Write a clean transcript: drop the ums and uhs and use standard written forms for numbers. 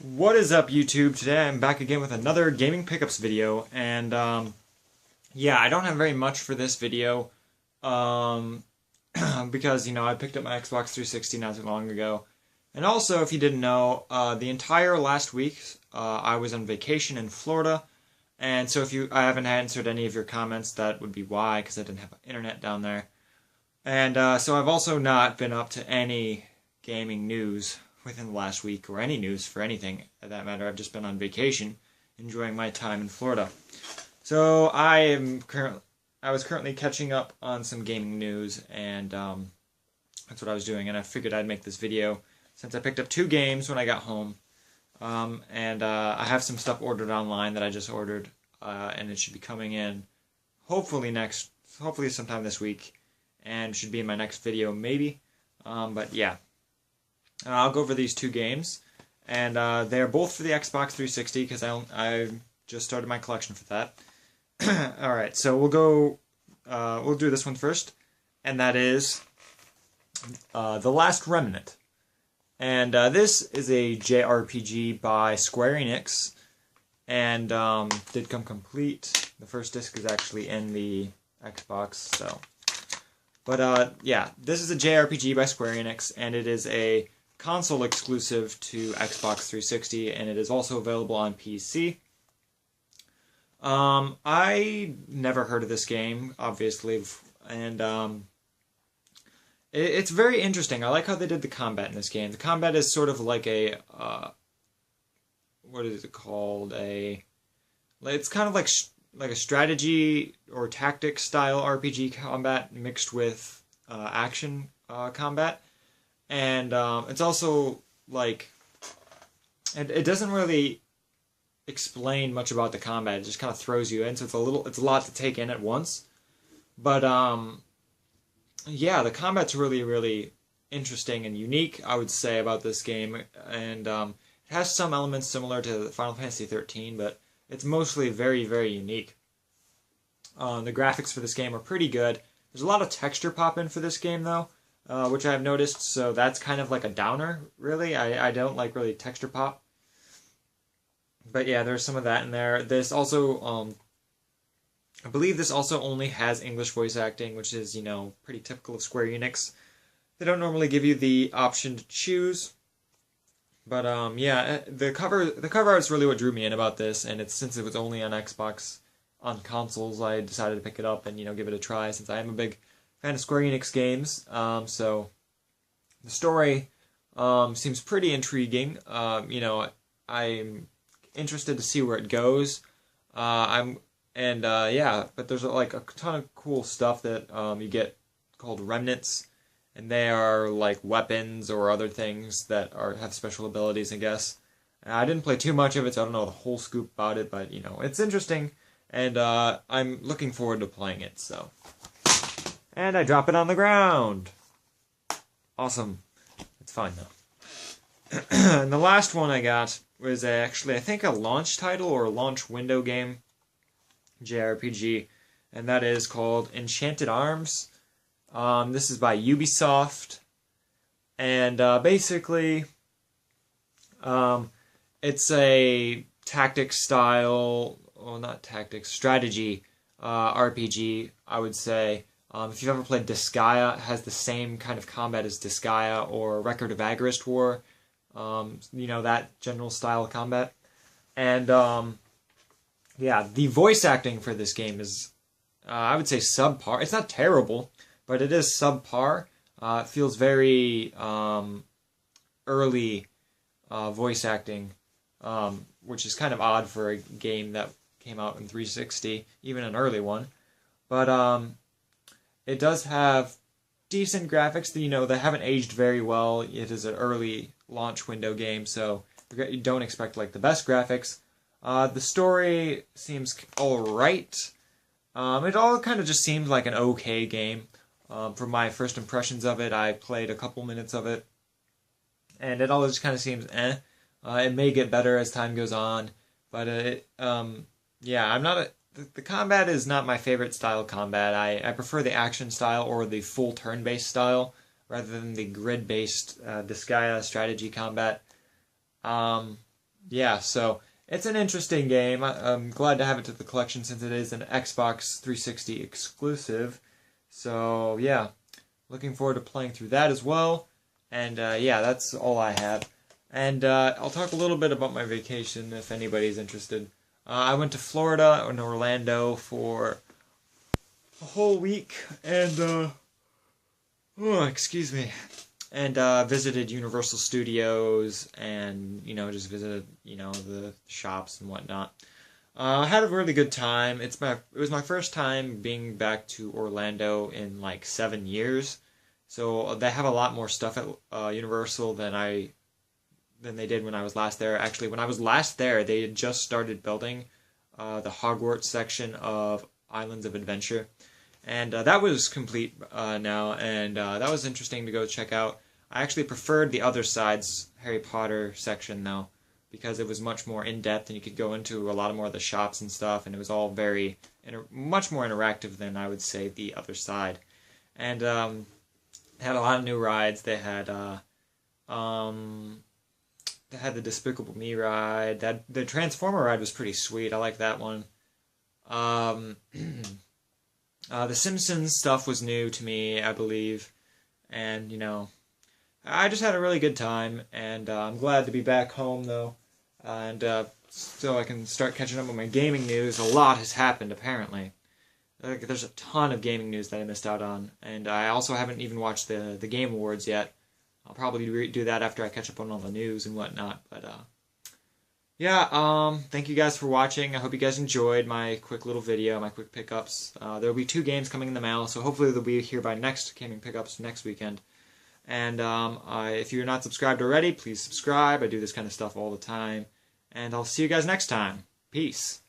What is up, YouTube? Today I'm back again with another gaming pickups video, and yeah, I don't have very much for this video, um, because I picked up my Xbox 360 not too long ago, and also if you didn't know, the entire last week I was on vacation in Florida, and so if I haven't answered any of your comments, that would be why, because I didn't have internet down there, and so I've also not been up to any gaming news within the last week, or any news for anything for that matter. I've just been on vacation, enjoying my time in Florida. So I was currently catching up on some gaming news, and that's what I was doing. And I figured I'd make this video since I picked up 2 games when I got home, and I have some stuff ordered online that I just ordered, and it should be coming in hopefully sometime this week, and should be in my next video maybe. But yeah. I'll go over these 2 games, and they are both for the Xbox 360 because I just started my collection for that. All right, so we'll do this one first, and that is The Last Remnant. And this is a JRPG by Square Enix, and did come complete. The first disc is actually in the Xbox, so. But yeah, this is a JRPG by Square Enix, and it is a console exclusive to Xbox 360, and it is also available on PC. I never heard of this game, obviously, and it's very interesting. I like how they did the combat in this game. The combat is sort of like a what is it called? It's kind of like a strategy or tactics style RPG combat mixed with action combat. And it's also like it doesn't really explain much about the combat. It just kind of throws you in, so it's a lot to take in at once. But yeah, the combat's really interesting and unique, I would say, about this game, and it has some elements similar to Final Fantasy 13, but it's mostly very unique. The graphics for this game are pretty good. There's a lot of texture pop in for this game though. Which I've noticed, so that's kind of like a downer, really. I don't like really texture pop. But yeah, there's some of that in there. This also, I believe this also only has English voice acting, which is, pretty typical of Square Enix. They don't normally give you the option to choose. But yeah, the cover art is really what drew me in about this, and since it was only on Xbox, on consoles, I decided to pick it up and, give it a try, since I am a big fan of Square Enix games, so the story seems pretty intriguing. I'm interested to see where it goes. Yeah, but there's like a ton of cool stuff that you get called remnants, and they are like weapons or other things that have special abilities, I guess. I didn't play too much of it, so I don't know the whole scoop about it, but it's interesting, and I'm looking forward to playing it. So. And I drop it on the ground. Awesome. It's fine though. And the last one I got was actually, I think, a launch title or a launch window game, JRPG, and that is called Enchanted Arms. This is by Ubisoft, and basically, it's a tactics style, well, not tactics, strategy RPG, I would say. If you've ever played Disgaea, it has the same kind of combat as Disgaea or Record of Agarest War. That general style of combat. And, yeah, the voice acting for this game is, I would say, subpar. It's not terrible, but it is subpar. It feels very early voice acting, which is kind of odd for a game that came out in 360, even an early one. But, it does have decent graphics. They haven't aged very well. It is an early launch window game, so you don't expect like the best graphics. The story seems alright. It all kind of just seems like an okay game. From my first impressions of it, I played a couple minutes of it, and it all just kind of seems eh. It may get better as time goes on, but yeah, I'm not the combat is not my favorite style of combat. I prefer the action style or the full turn-based style rather than the grid-based Disgaea strategy combat. yeah, so it's an interesting game. I'm glad to have it to the collection since it is an Xbox 360 exclusive. So yeah, looking forward to playing through that as well. And yeah, that's all I have. And I'll talk a little bit about my vacation if anybody's interested. I went to Florida and Orlando for a whole week, and oh, excuse me, and visited Universal Studios, and just visited the shops and whatnot. I had a really good time. It was my first time being back to Orlando in like 7 years, so they have a lot more stuff at Universal than they did when I was last there. Actually, when I was last there, they had just started building the Hogwarts section of Islands of Adventure. And that was complete now, and that was interesting to go check out. I actually preferred the other side's Harry Potter section, though, because it was much more in-depth, and you could go into a lot more of the shops and stuff, and it was all much more interactive than, I would say, the other side. And they had a lot of new rides. They had the Despicable Me ride. The Transformer ride was pretty sweet. I like that one. The Simpsons stuff was new to me, I believe, and I just had a really good time, and I'm glad to be back home though, and so I can start catching up with my gaming news. A lot has happened apparently. There's a ton of gaming news that I missed out on, and I also haven't even watched the Game Awards yet. I'll probably do that after I catch up on all the news and whatnot, but yeah, thank you guys for watching. I hope you guys enjoyed my quick little video, my quick pickups. There will be 2 games coming in the mail, so hopefully they'll be here by next gaming pickups next weekend. And if you're not subscribed already, please subscribe. I do this kind of stuff all the time. And I'll see you guys next time. Peace.